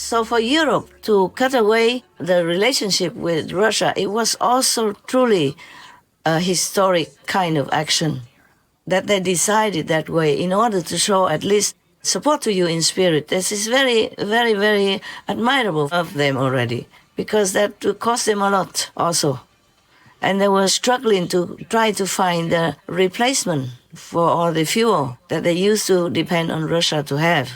So for Europe to cut away the relationship with Russia, it was also truly a historic kind of action that they decided that way in order to show at least support to you in spirit. This is very, very, very admirable of them already, because that would cost them a lot also. And they were struggling to try to find a replacement for all the fuel that they used to depend on Russia to have.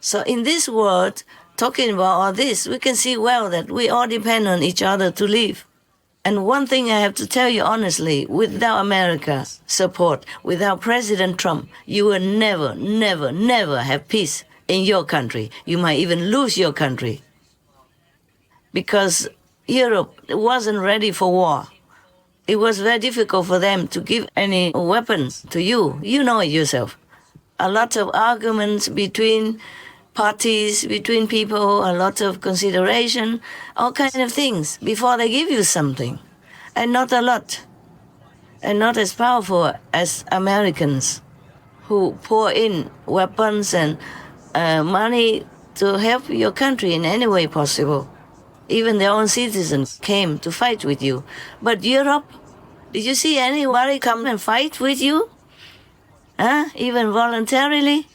So in this world, talking about all this, we can see well that we all depend on each other to live. And one thing I have to tell you honestly, without America's support, without President Trump, you will never, never, never have peace in your country. You might even lose your country. Because Europe wasn't ready for war. It was very difficult for them to give any weapons to you. You know it yourself. A lot of arguments between parties, between people, a lot of consideration, all kinds of things before they give you something. And not a lot. And not as powerful as Americans who pour in weapons and money to help your country in any way possible. Even their own citizens came to fight with you. But Europe, did you see anybody come and fight with you? Even voluntarily?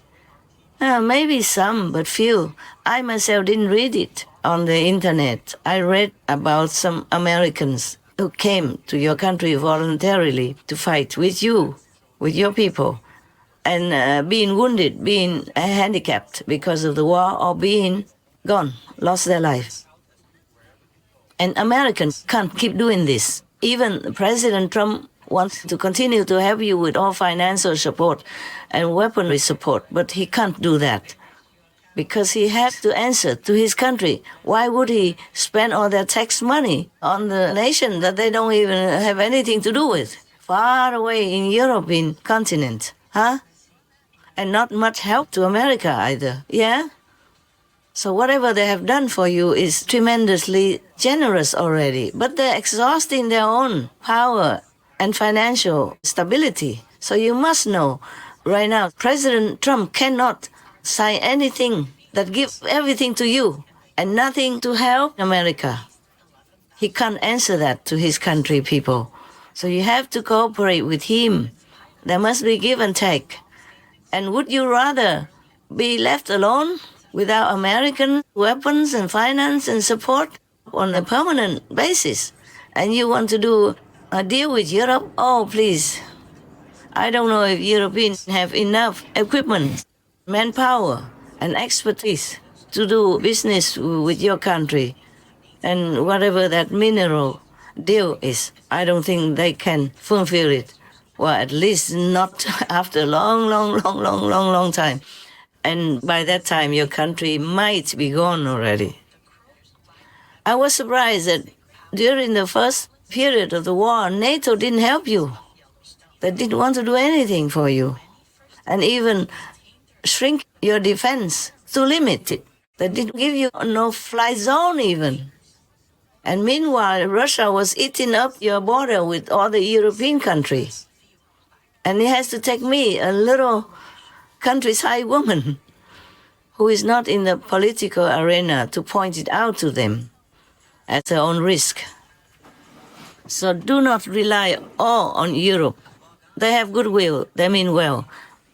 Maybe some, but few. I myself didn't read it on the internet. I read about some Americans who came to your country voluntarily to fight with you, with your people, and being wounded, being handicapped because of the war, or being gone, lost their life. And Americans can't keep doing this. Even President Trump wants to continue to help you with all financial support and weaponry support, but he can't do that because he has to answer to his country. Why would he spend all their tax money on the nation that they don't even have anything to do with, far away in European continent, And not much help to America either, yeah? So whatever they have done for you is tremendously generous already, but they're exhausting their own power and financial stability. So you must know right now, President Trump cannot sign anything that gives everything to you and nothing to help America. He can't answer that to his country people. So you have to cooperate with him. There must be give and take. And would you rather be left alone without American weapons and finance and support on a permanent basis? And you want to do a deal with Europe? Oh, please. I don't know if Europeans have enough equipment, manpower, and expertise to do business with your country. And whatever that mineral deal is, I don't think they can fulfill it. Well, at least not after a long time. And by that time, your country might be gone already. I was surprised that during the first period of the war, NATO didn't help you. They didn't want to do anything for you. And even shrink your defense to limit it. They didn't give you no fly zone even. And meanwhile, Russia was eating up your border with all the European countries. And it has to take me, a little countryside woman, who is not in the political arena, to point it out to them at their own risk. So do not rely all on Europe. They have goodwill, they mean well,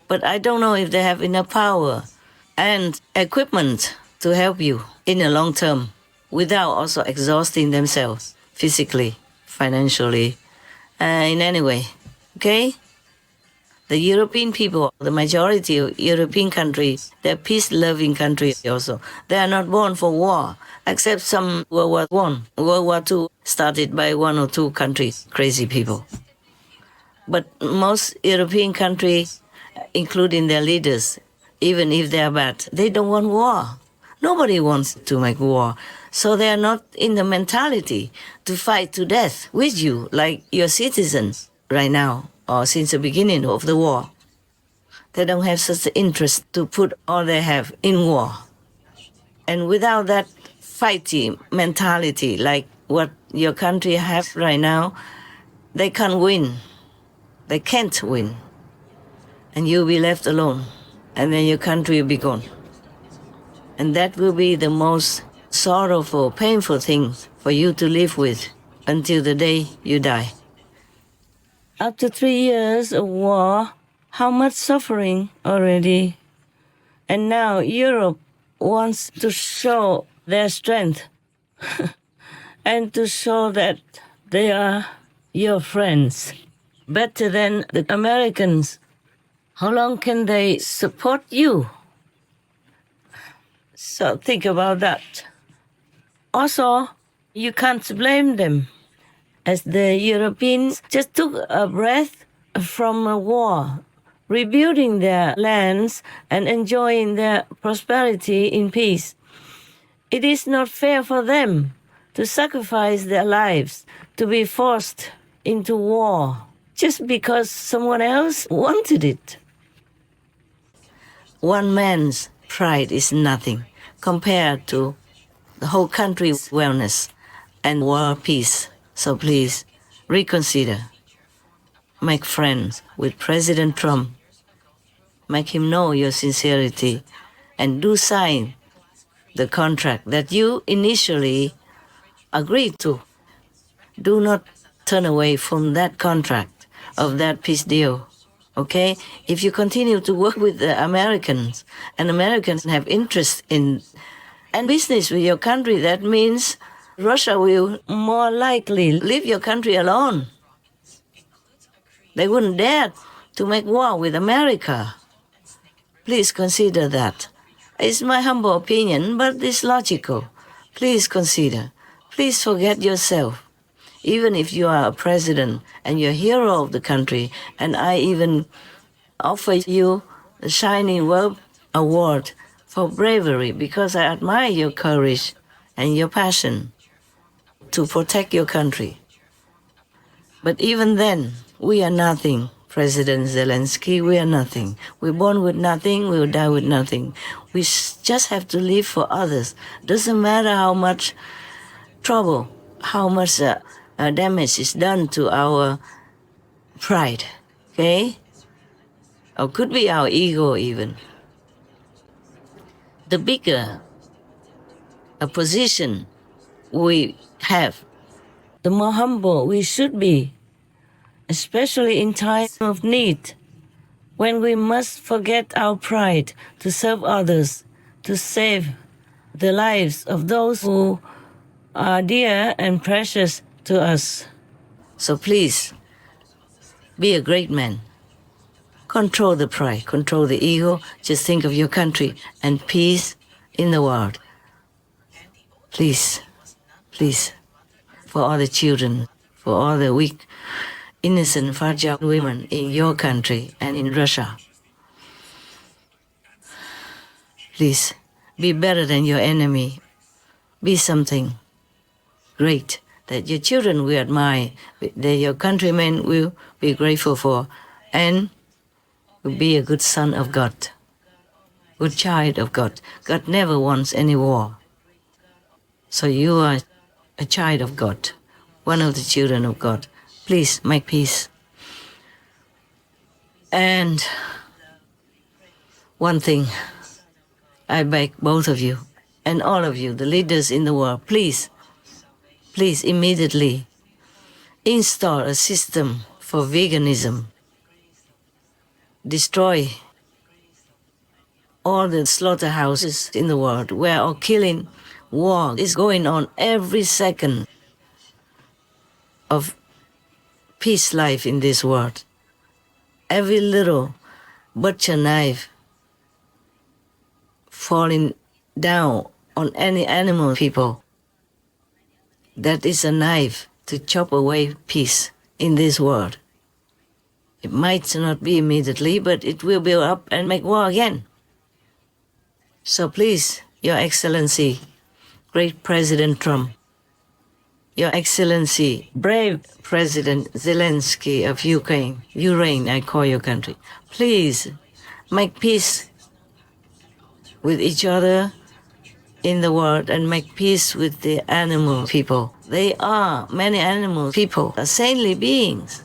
but I don't know if they have enough power and equipment to help you in the long term without also exhausting themselves physically, financially, in any way, okay? The European people, the majority of European countries, they're peace-loving countries also. They are not born for war, except some World War I. World War II started by one or two countries, crazy people. But most European countries, including their leaders, even if they are bad, they don't want war. Nobody wants to make war. So they are not in the mentality to fight to death with you like your citizens right now or since the beginning of the war. They don't have such interest to put all they have in war. And without that fighting mentality like what your country has right now, they can't win. They can't win. And you'll be left alone. And then your country will be gone. And that will be the most sorrowful, painful thing for you to live with until the day you die. After 3 years of war, how much suffering already. And now Europe wants to show their strength and to show that they are your friends, better than the Americans. How long can they support you? So think about that. Also, you can't blame them, as the Europeans just took a breath from a war, rebuilding their lands and enjoying their prosperity in peace. It is not fair for them to sacrifice their lives, to be forced into war, just because someone else wanted it. One man's pride is nothing compared to the whole country's wellness and world peace. So please, reconsider. Make friends with President Trump. Make him know your sincerity and do sign the contract that you initially agreed to. Do not turn away from that contract of that peace deal. Okay? If you continue to work with the Americans and Americans have interest in and business with your country, that means Russia will more likely leave your country alone. They wouldn't dare to make war with America. Please consider that. It's my humble opinion, but it's logical. Please consider. Please forget yourself. Even if you are a president and you're a hero of the country, and I even offer you the Shining World Award for bravery because I admire your courage and your passion to protect your country. But even then, we are nothing, President Zelensky, we are nothing. We're born with nothing, we'll die with nothing. We just have to live for others. Doesn't matter how much trouble, how much damage is done to our pride, okay? Or could be our ego even. The bigger a position we have, the more humble we should be, especially in times of need, when we must forget our pride to serve others, to save the lives of those who are dear and precious to us. So please, be a great man. Control the pride, control the ego, just think of your country and peace in the world. Please, please, for all the children, for all the weak, innocent, fragile women in your country and in Russia. Please, be better than your enemy. Be something great that your children will admire, that your countrymen will be grateful for, and will be a good son of God, good child of God. God never wants any war. So you are a child of God, one of the children of God. Please make peace. And one thing, I beg both of you and all of you, the leaders in the world, please immediately install a system for veganism. Destroy all the slaughterhouses in the world where all killing war is going on every second of peace life in this world. Every little butcher knife falling down on any animal people, that is a knife to chop away peace in this world. It might not be immediately, but it will build up and make war again. So please, Your Excellency, great President Trump, Your Excellency, brave President Zelensky of Ureign, I call your country, please make peace with each other in the world and make peace with the animal people. They are, many animal people, are saintly beings.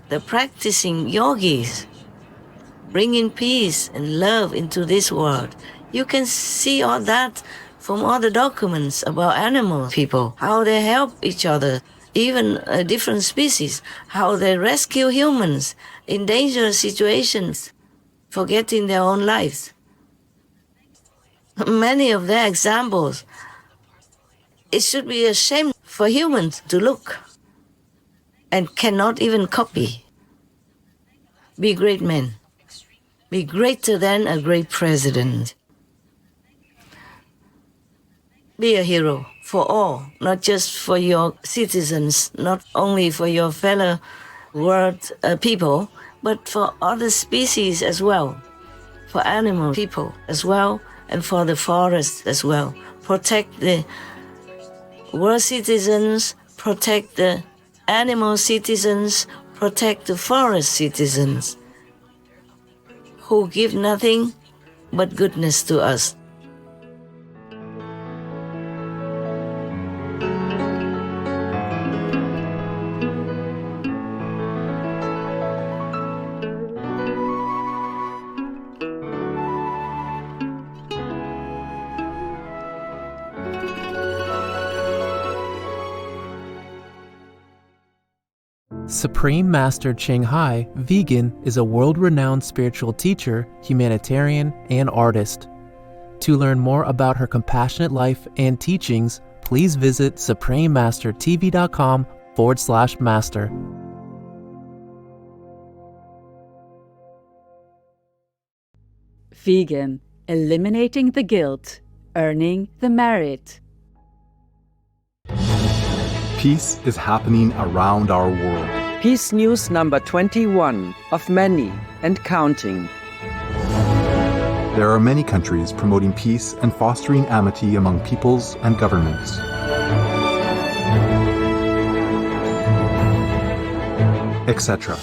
They're practicing yogis, bringing peace and love into this world. You can see all that from all the documents about animal people, how they help each other, even different species, how they rescue humans in dangerous situations, forgetting their own lives. Many of their examples, it should be a shame for humans to look and cannot even copy. Be great men. Be greater than a great president. Be a hero for all, not just for your citizens, not only for your fellow world people, but for other species as well, for animal people as well, and for the forest as well. Protect the world citizens, protect the animal citizens, protect the forest citizens, who give nothing but goodness to us. Supreme Master Ching Hai, vegan, is a world-renowned spiritual teacher, humanitarian, and artist. To learn more about her compassionate life and teachings, please visit suprememastertv.com/master. Vegan, eliminating the guilt, earning the merit. Peace is happening around our world. Peace News number 21 of many and counting. There are many countries promoting peace and fostering amity among peoples and governments. Etc.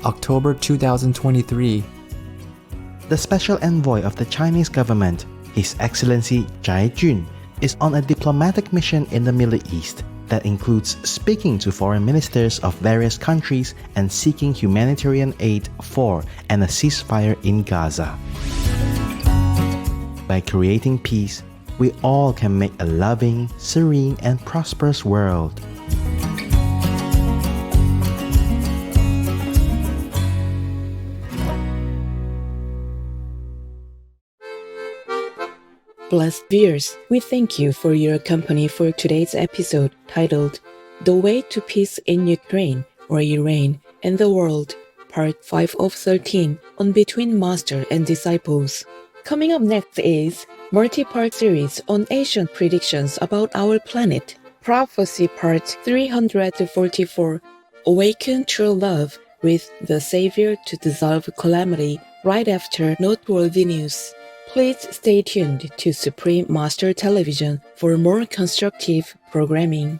October 2023. The special envoy of the Chinese government, His Excellency Zhai Jun, is on a diplomatic mission in the Middle East that includes speaking to foreign ministers of various countries and seeking humanitarian aid for and a ceasefire in Gaza. By creating peace, we all can make a loving, serene, and prosperous world. Blessed viewers, we thank you for your company for today's episode titled The Way to Peace in Ukraine or Ureign and the World, Part 5 of 13 on Between Master and Disciples. Coming up next is multi-part series on ancient predictions about our planet. Prophecy Part 344, Awaken True Love with the Savior to Dissolve Calamity, right after noteworthy news. Please stay tuned to Supreme Master Television for more constructive programming.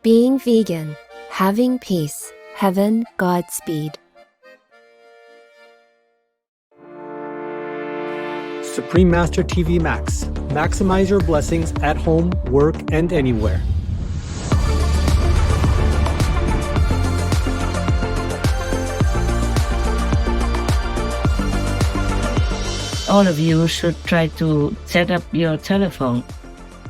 Being vegan, having peace, heaven, Godspeed. Supreme Master TV Max. Maximize your blessings at home, work, and anywhere. All of you should try to set up your telephone.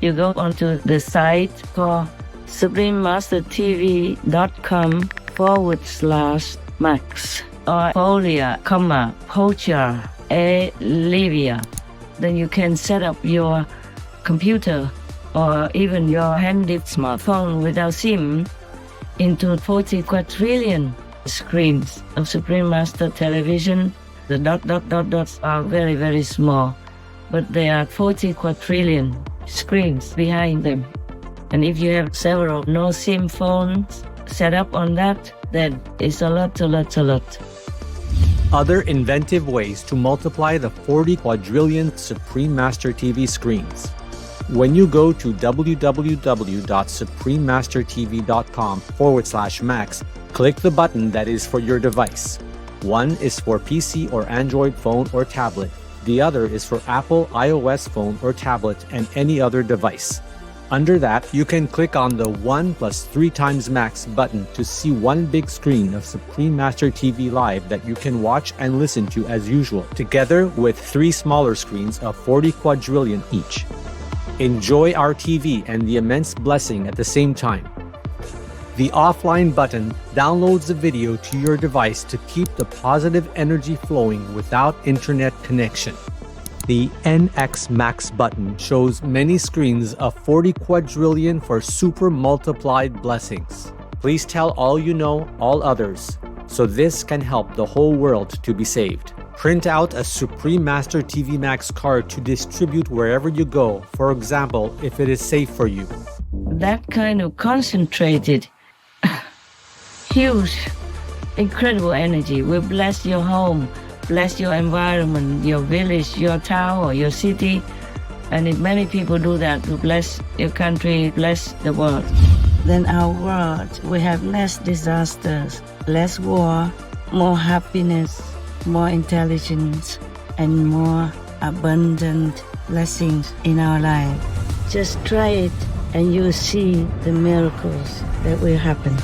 You go onto the site called suprememastertv.com/max or Folia, Pocha, Livia. Then you can set up your computer or even your handy smartphone without SIM into 40 quadrillion screens of Supreme Master Television. The dots are very, very small, but there are 40 quadrillion screens behind them. And if you have several no-SIM phones set up on that, then it's a lot. Other inventive ways to multiply the 40 quadrillion Supreme Master TV screens. When you go to www.suprememastertv.com/max, click the button that is for your device. One is for PC or Android phone or tablet. The other is for Apple iOS phone or tablet and any other device. Under that, you can click on the 1 + 3 times max button to see one big screen of Supreme Master TV Live that you can watch and listen to as usual, together with 3 smaller screens of 40 quadrillion each. Enjoy our TV and the immense blessing at the same time. The offline button downloads the video to your device to keep the positive energy flowing without internet connection. The NX Max button shows many screens of 40 quadrillion for super multiplied blessings. Please tell all you know, all others, so this can help the whole world to be saved. Print out a Supreme Master TV Max card to distribute wherever you go, for example, if it is safe for you. That kind of concentrated, huge, incredible energy will bless your home, bless your environment, your village, your town, or your city. And if many people do that, to bless your country, bless the world, then our world will have less disasters, less war, more happiness, more intelligence, and more abundant blessings in our life. Just try it and you'll see the miracles that will happen.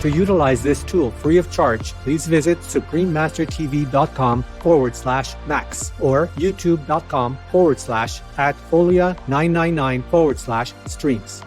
To utilize this tool free of charge, please visit suprememastertv.com/max or youtube.com/@folia999/streams.